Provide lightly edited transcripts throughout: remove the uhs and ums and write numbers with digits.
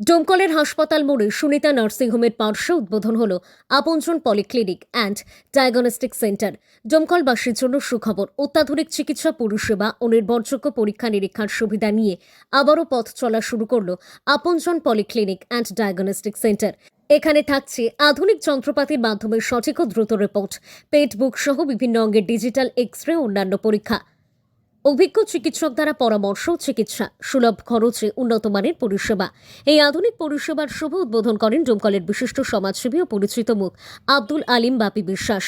ডোমকলের হাসপাতাল মোড়ে সুনিতা নার্সিংহোমের পার্শ্বে উদ্বোধন হল আপনজন পলিক্লিনিক অ্যান্ড ডায়াগনস্টিক সেন্টার। ডোমকলবাসীর জন্য সুখবর, অত্যাধুনিক চিকিৎসা পরিষেবা ও নির্ভরযোগ্য পরীক্ষা নিরীক্ষার সুবিধা নিয়ে আবারও পথ চলা শুরু করল আপনজন পলিক্লিনিক অ্যান্ড ডায়াগনস্টিক সেন্টার। এখানে থাকছে আধুনিক যন্ত্রপাতির মাধ্যমে সঠিক ও দ্রুত রিপোর্ট, পেট বুক সহ বিভিন্ন অঙ্গের ডিজিটাল এক্স-রে ও অন্যান্য পরীক্ষা, অভিজ্ঞ চিকিৎসক দ্বারা পরামর্শ চিকিৎসা, সুলভ খরচে উন্নত মানের পরিষেবা। এই আধুনিক পরিষেবার শুভ উদ্বোধন করেন ডোমকলের বিশিষ্ট সমাজসেবী ও পরিচিত মুখ আব্দুল আলিম বাপি বিশ্বাস।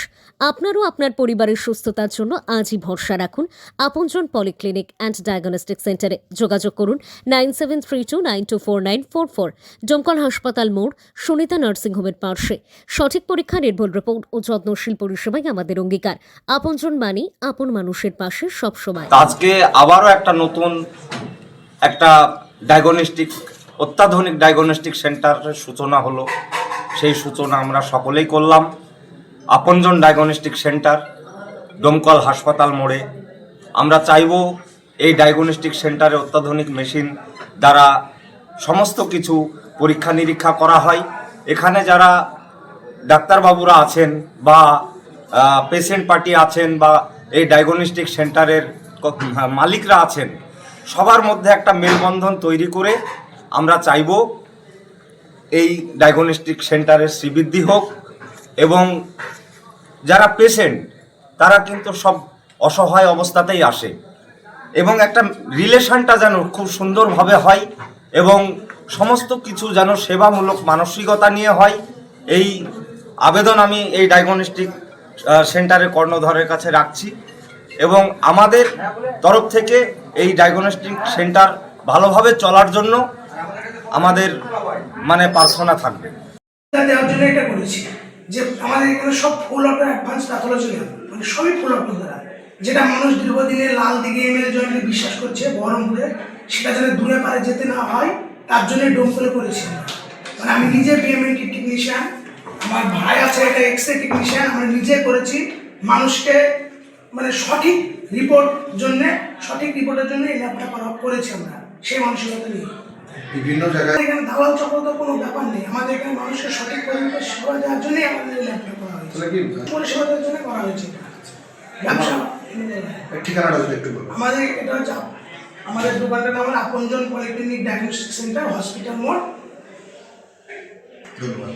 আপনারও আপনার পরিবারের সুস্থতার জন্য আজই ভরসা রাখুন আপনজন পলিক্লিনিক অ্যান্ড ডায়াগনস্টিক সেন্টারে। যোগাযোগ করুন 9732924944। ডোমকল হাসপাতাল মোড়, সুনিতা নার্সিংহোমের পার্শ্বে। সঠিক পরীক্ষা, নির্ভুল রিপোর্ট ও যত্নশীল পরিষেবাই আমাদের অঙ্গীকার। আপনজন মানি আপন মানুষের পাশে সবসময়। আজকে আবারও একটা ডায়াগনস্টিক, অত্যাধুনিক ডায়াগনস্টিক সেন্টারের সূচনা হলো। সেই সূচনা আমরা সকলেই করলাম। আপনজন ডায়াগনস্টিক সেন্টার, ডোমকল হাসপাতাল মোড়ে। আমরা চাইব এই ডায়াগনস্টিক সেন্টারে অত্যাধুনিক মেশিন দ্বারা সমস্ত কিছু পরীক্ষা নিরীক্ষা করা হয়। এখানে যারা ডাক্তারবাবুরা আছেন বা পেশেন্ট পার্টি আছেন বা এই ডায়াগনস্টিক সেন্টারের মালিকরা আছেন, সবার মধ্যে একটা মেলবন্ধন তৈরি করে আমরা চাইব এই ডায়াগনস্টিক সেন্টারের শ্রীবৃদ্ধি হোক। এবং যারা পেশেন্ট তারা কিন্তু সব অসহায় অবস্থাতেই আসে, এবং একটা রিলেশনটা যেন খুব সুন্দরভাবে হয় এবং সমস্ত কিছু যেন সেবামূলক মানসিকতা নিয়ে হয়। এই আবেদন আমি এই ডায়াগনস্টিক সেন্টারের কর্ণধারের কাছে রাখছি, এবং আমাদের তরফ থেকে এই ডায়াগনস্টিক সেন্টার ভালোভাবে চলার জন্য আমাদের প্রার্থনা থাকবে। দেওয়ার জন্য এটা করেছি যে আমাদের এখানে সব ফুল অফ অ্যাডভান্স প্যাথোলজি সবই ফুল অফ দ্বারা, যেটা মানুষ দীর্ঘদিনে লাল দিকে এমএলএ জয়েন্টে বিশ্বাস করছে বহরমপুরে, সেটা যেন দূরে পারে যেতে না হয় তার জন্য ডোমকলে করেছি। আমি নিজে বিএমএনটি টেকনিশিয়ান, আমার ভাই আছে একটা এক্স-রে টেকনিশিয়ান, আমরা নিজে করেছি। মানুষকে সঠিক রিপোর্টের জন্য এই ল্যাবটা করেছি আমরা, সেই মানসিকতা নিয়ে। বিভিন্ন জায়গায় এখানে দালাল চক্রত কোনো ব্যাপার নেই, আমাদের এখানে মানুষকে সঠিক পরিষেবা দেওয়ার জন্যই আমাদের এই ল্যাবটা করা হয়েছে, পরিষেবা দেওয়ার জন্য করা হয়েছে। ব্যবসা ঠিকানাটা একটু বলুন। আমাদের এটা হচ্ছে আমাদের দোকানটার নাম আপনজন পলিক্লিনিক ডায়াগনস্টিক সেন্টার, হসপিটাল মোড়। ধন্যবাদ।